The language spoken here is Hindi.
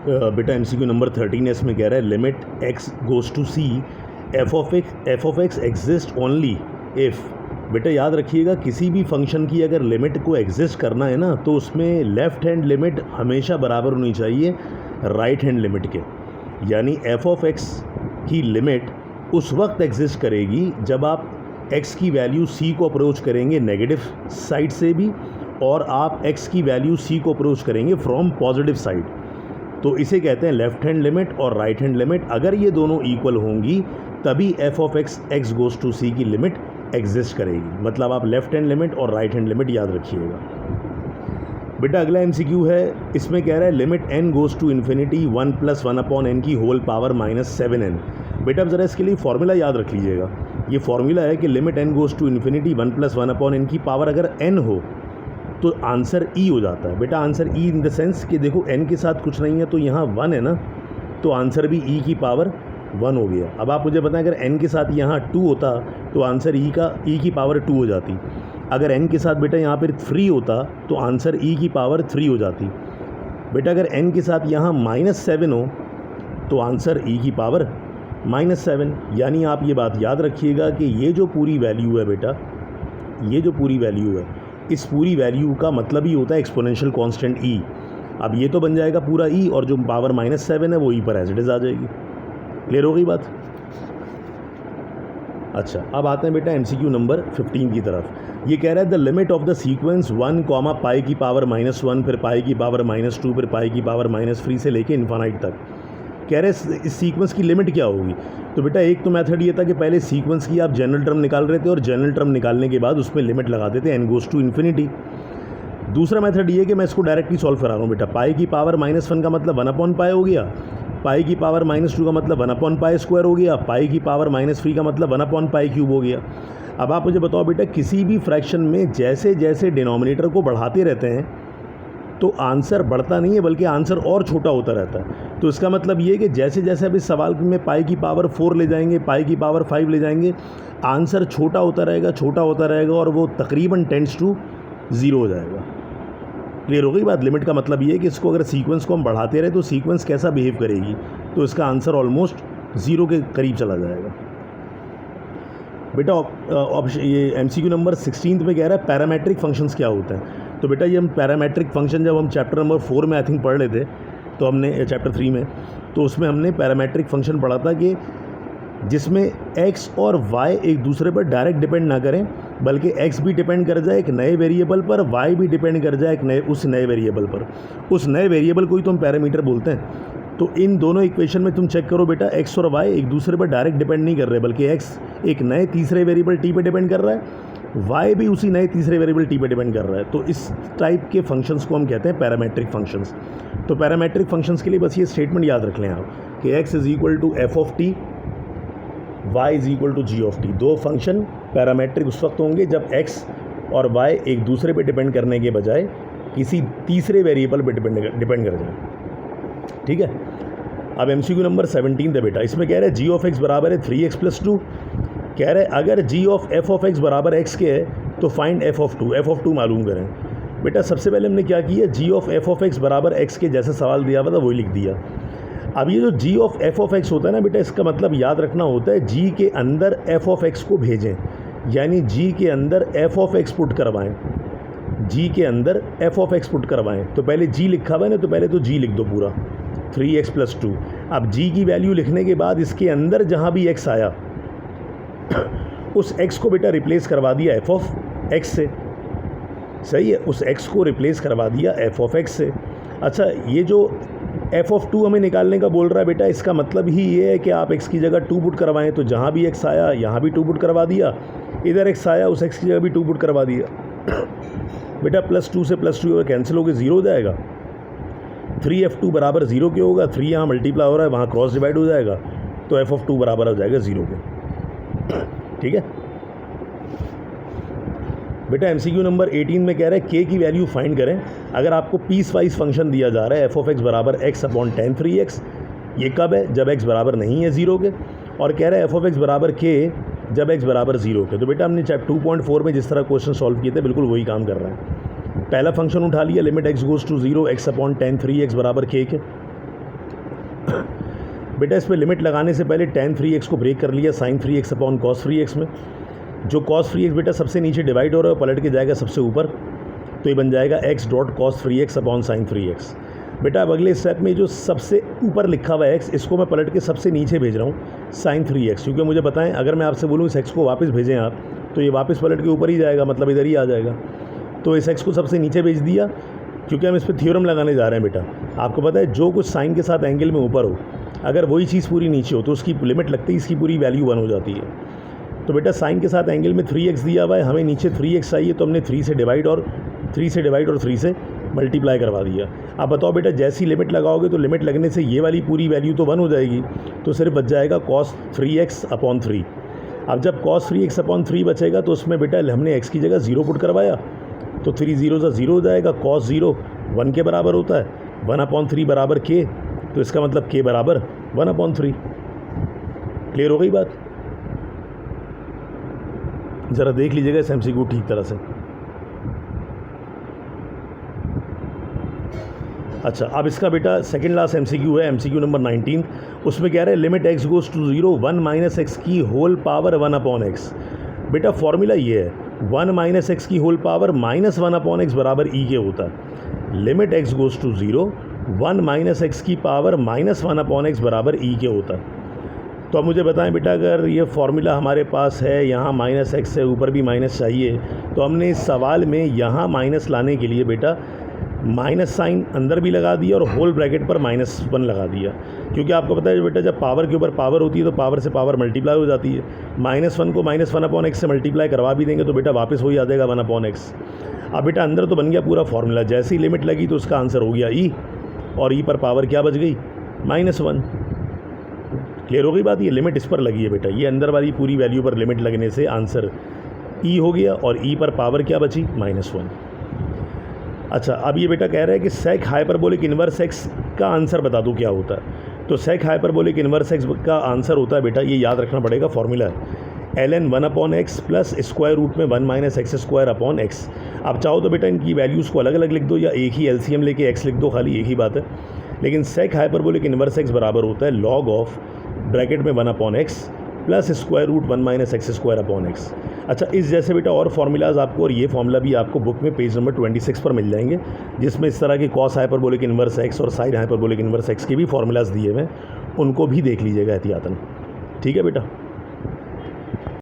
बेटा एमसीक्यू नंबर 13 में कह रहा है limit X goes to C F of X exist only if. बेटा याद रखिएगा, किसी भी फंक्शन की अगर लिमिट को एग्जिस्ट करना है ना, तो उसमें लेफ़्ट हैंड लिमिट हमेशा बराबर होनी चाहिए राइट हैंड लिमिट के। यानी एफ ऑफ एक्स की लिमिट उस वक्त एग्जिस्ट करेगी जब आप x की वैल्यू c को अप्रोच करेंगे नेगेटिव साइड से भी, और आप x की वैल्यू c को अप्रोच करेंगे फ्रॉम पॉजिटिव साइड। तो इसे कहते हैं लेफ़्ट हैंड लिमिट और राइट हैंड लिमिट। अगर ये दोनों इक्वल होंगी तभी F of X goes to C की लिमिट एग्जिस्ट करेगी। मतलब आप लेफ़्ट हैंड लिमिट और राइट हैंड लिमिट याद रखिएगा। बेटा अगला एमसीक्यू है, इसमें कह रहा है limit n goes to infinity 1 + 1/n की होल पावर -7n। बेटा अब ज़रा इसके लिए फार्मूला याद रख लीजिएगा। ये फार्मूला है कि limit n goes to infinity 1 + 1/n की पावर अगर n हो तो आंसर e हो जाता है। बेटा answer e in the sense कि देखो n के साथ कुछ नहीं है तो यहाँ 1 है ना, तो आंसर भी e की पावर 1 हो गया। अब आप मुझे बताएं, अगर n के साथ यहाँ 2 होता तो आंसर e की पावर 2 हो जाती। अगर n के साथ बेटा यहाँ पर 3 होता तो आंसर e की पावर 3 हो जाती। बेटा अगर n के साथ यहाँ -7 हो तो आंसर e की पावर -7। यानी आप ये बात याद रखिएगा कि ये जो पूरी वैल्यू है बेटा, ये जो पूरी वैल्यू है, इस पूरी वैल्यू का मतलब ही होता है एक्सपोनेंशियल कांस्टेंट e। अब ये तो बन जाएगा पूरा e, और जो पावर -7 है वो e पर एज इट इज़ आ जाएगी। क्लियर हो गई बात? अच्छा, अब आते हैं बेटा एमसीक्यू नंबर 15 की तरफ। ये कह रहा है the limit of the sequence 1, पाई की पावर -1, फिर पाई की पावर -2, फिर पाई की पावर -3 से लेके इन्फानाइट तक। कह रहे हैं इस सीक्वेंस की लिमिट क्या होगी। तो बेटा एक तो मेथड ये था कि पहले सीक्वेंस की आप जनरल टर्म निकाल रहे थे और जनरल टर्म निकालने के बाद उसमें लिमिट लगा देते n गोज़ टू इन्फिनिटी। दूसरा मेथड ये है कि मैं इसको डायरेक्टली सॉल्व करा रहा हूँ। बेटा पाई की पावर -1 का मतलब 1/पाई हो गया, पाई की पावर -2 का मतलब 1/पाई² हो गया, पाई की पावर -3 का मतलब 1/पाई³ हो गया। अब आप मुझे बताओ बेटा, किसी भी फ्रैक्शन में जैसे जैसे डिनोमिनेटर को बढ़ाते रहते हैं तो आंसर बढ़ता नहीं है बल्कि आंसर और छोटा होता रहता है। तो इसका मतलब ये है कि जैसे जैसे अब इस सवाल में पाई की पावर 4 ले जाएंगे, पाई की पावर 5 ले जाएंगे, आंसर छोटा होता रहेगा और वो तकरीबन टेंड्स टू 0 हो जाएगा। क्लियर हो गई बात? लिमिट का मतलब ये है कि इसको अगर सीक्वेंस को हम बढ़ाते रहे तो सीक्वेंस कैसा बिहेव करेगी, तो इसका आंसर ऑलमोस्ट 0 के करीब चला जाएगा। बेटा ऑप्शन ये एमसीक्यू नंबर 16 में कह रहा है पैरामेट्रिक फंक्शंस क्या होते हैं। तो बेटा ये हम पैरामेट्रिक फंक्शन जब हम चैप्टर नंबर 4 में आई थिंक पढ़ रहे थे, तो हमने चैप्टर 3 में, तो उसमें हमने पैरामेट्रिक फंक्शन पढ़ा था कि जिसमें x और y एक दूसरे पर डायरेक्ट डिपेंड ना करें, बल्कि x भी डिपेंड कर जाए एक नए वेरिएबल पर, y भी डिपेंड कर जाए उस नए वेरिएबल पर। उस नए वेरिएबल को ही तो हम पैरामीटर बोलते हैं। तो इन दोनों इक्वेशन में तुम चेक करो बेटा, x और y एक दूसरे पर डायरेक्ट डिपेंड नहीं कर रहे, बल्कि x एक नए तीसरे वेरिएबल t पे डिपेंड कर रहा है, y भी उसी नए तीसरे वेरिएबल t पे डिपेंड कर रहा है। तो इस टाइप के फंक्शंस को हम कहते हैं पैरामेट्रिक फंक्शंस। तो पैरामेट्रिक फंक्शंस के लिए बस ये स्टेटमेंट याद रख लें आप कि x = f of t, y = g of t। दो फंक्शन पैरामेट्रिक उस वक्त होंगे जब x और y एक दूसरे पे डिपेंड करने के बजाय किसी तीसरे वेरिएबल पे डिपेंड कर जाए। ठीक है। अब एमसीक्यू नंबर 17 है बेटा, इसमें कह रहे हैं g ऑफ x बराबर है 3x + 2। कह रहे हैं अगर g of f of x बराबर x के है तो फाइंड f ऑफ 2 मालूम करें। बेटा सबसे पहले हमने क्या किया, g of f of x बराबर x के जैसा सवाल दिया हुआ था वही लिख दिया। अब ये जो g of f of x होता है ना बेटा, इसका मतलब याद रखना होता है g के अंदर f ऑफ x को भेजें, यानी g के अंदर f ऑफ x पुट करवाएं, g के अंदर f ऑफ x पुट करवाएं। तो पहले g लिखा हुआ है ना, तो पहले तो g लिख दो पूरा 3x + 2। अब g की वैल्यू लिखने के बाद इसके अंदर जहाँ भी x आया उस x को बेटा रिप्लेस करवा दिया f ऑफ x से। सही है, उस x को रिप्लेस करवा दिया f ऑफ x से। अच्छा, ये जो f ऑफ 2 हमें निकालने का बोल रहा है बेटा, इसका मतलब ही ये है कि आप x की जगह 2 पुट करवाएं। तो जहाँ भी x आया यहाँ भी 2 पुट करवा दिया, इधर x आया उस x की जगह भी 2 पुट करवा दिया। बेटा +2 से +2 कैंसिल होकर 0 हो जाएगा। 3f2 बराबर 0 के होगा, 3 यहाँ मल्टीप्लाई हो रहा है, वहाँ क्रॉस डिवाइड हो जाएगा, तो f ऑफ 2 बराबर हो जाएगा 0 के। ठीक है बेटा। एमसीक्यू नंबर 18 में कह रहा है k की वैल्यू फाइंड करें अगर आपको पीस वाइज फंक्शन दिया जा रहा है f ऑफ x बराबर x/tan 3x। ये कब है? जब x बराबर नहीं है 0 के, और कह रहा है f ऑफ x बराबर k जब x बराबर 0 के। तो बेटा हमने चैप्टर 2.4 में जिस तरह क्वेश्चन सॉल्व किए थे बिल्कुल वही काम कर रहा है। पहला फंक्शन उठा लिया, limit x goes to 0 x/tan 3x बराबर k के। बेटा इस पर लिमिट लगाने से पहले tan 3x को ब्रेक कर लिया sin 3x upon cos 3x में। जो cos 3x बेटा सबसे नीचे डिवाइड हो रहा है पलट के जाएगा सबसे ऊपर, तो ये बन जाएगा x dot cos 3x upon sin 3x। बेटा अब अगले स्टेप में जो सबसे ऊपर लिखा हुआ है x, इसको मैं पलट के सबसे नीचे भेज रहा हूँ sin 3x, क्योंकि मुझे पता है अगर मैं आपसे बोलूँ इस x को वापस भेजें आप, तो ये वापस पलट के ऊपर ही जाएगा, मतलब इधर ही आ जाएगा। तो इस x को सबसे नीचे भेज दिया, क्योंकि हम इस पर थ्योरम लगाने जा रहे हैं बेटा। आपको पता है जो कुछ साइन के साथ एंगल में ऊपर हो, अगर वही चीज़ पूरी नीचे हो तो उसकी लिमिट लगती है इसकी पूरी वैल्यू 1 हो जाती है। तो बेटा साइन के साथ एंगल में 3x दिया हुआ है, हमें नीचे 3x चाहिए, तो हमने 3 से डिवाइड और 3 से मल्टीप्लाई करवा दिया। अब बताओ बेटा जैसी लिमिट लगाओगे तो लिमिट लगने से ये वाली पूरी वैल्यू तो 1 हो जाएगी, तो सिर्फ बच जाएगा cos 3x अपॉन 3। अब जब cos 3x अपॉन 3 बचेगा तो उसमें बेटा हमने x की जगह 0 पुट करवाया, तो 3 0 से 0 हो जाएगा, cos 0 1 के बराबर होता है, 1 अपॉन 3 बराबर k, तो इसका मतलब k बराबर 1 अपॉन 3। क्लियर हो गई बात? ज़रा देख लीजिएगा इस MCQ ठीक तरह से। अच्छा, अब इसका बेटा सेकंड लास्ट MCQ है, MCQ नंबर 19। उसमें कह रहे हैं limit x goes to 0 1 minus X की होल पावर 1 अपॉन एक्स। बेटा फॉर्मूला ये है 1 माइनस एक्स की whole power minus 1 upon X बराबर ई के होता है। Limit x goes to 0 1 minus X की पावर माइनस 1 अपॉन एक्स बराबर ई के होता है। तो अब मुझे बताएं बेटा, अगर ये फार्मूला हमारे पास है, यहाँ माइनस एक्स है, ऊपर भी माइनस चाहिए, तो हमने इस सवाल में यहाँ माइनस लाने के लिए बेटा माइनस साइन अंदर भी लगा दिया और होल ब्रैकेट पर -1 लगा दिया, क्योंकि आपको पता है बेटा जब पावर के ऊपर पावर होती है तो पावर से पावर मल्टीप्लाई हो जाती है। -1 को -1 अपॉन एक्स से मल्टीप्लाई करवा भी देंगे तो बेटा वापस वही आ जाएगा 1 अपॉन एक्स। अब बेटा अंदर तो बन गया पूरा फार्मूला, जैसी लिमिट लगी तो उसका आंसर हो गया ई, और ई पर पावर क्या बच गई -1। क्लियर हो गई बात? ये लिमिट इस पर लगी है बेटा, ये अंदर वाली पूरी वैल्यू पर लिमिट लगने से आंसर ई हो गया, और ई पर पावर क्या बची -1। अच्छा, अब ये बेटा कह रहा है कि सेक हाइपरबोलिक इन्वर्स एक्स का आंसर बता दो क्या होता है। तो सेक हाइपरबोलिक इन्वर्स एक्स का आंसर होता है बेटा, ये याद रखना पड़ेगा, फॉर्मूला है ln 1 upon X plus square root में 1 minus X square upon X. आप चाहो तो बेटा इनकी वैल्यूज़ को अलग अलग लिख दो या एक ही LCM लेके x लिख दो, खाली एक ही बात है। लेकिन सेक हाइपरबोलिक इन्वर्स एक्स बराबर होता है log ऑफ ब्रैकेट में 1 upon X plus square root 1 minus X square upon X. अच्छा, इस जैसे बेटा और फार्मूलाज आपको, और ये फार्मूला भी आपको बुक में पेज नंबर 26 पर मिल जाएंगे, जिसमें इस तरह के कॉस हाइपरबोलिक इन्वर्स एक्स और साइन हाइपरबोलिक इन्वर्स एक्स के भी फार्मूलाज दिए हुए हैं, उनको भी देख लीजिएगा एहतियातन। ठीक है बेटा।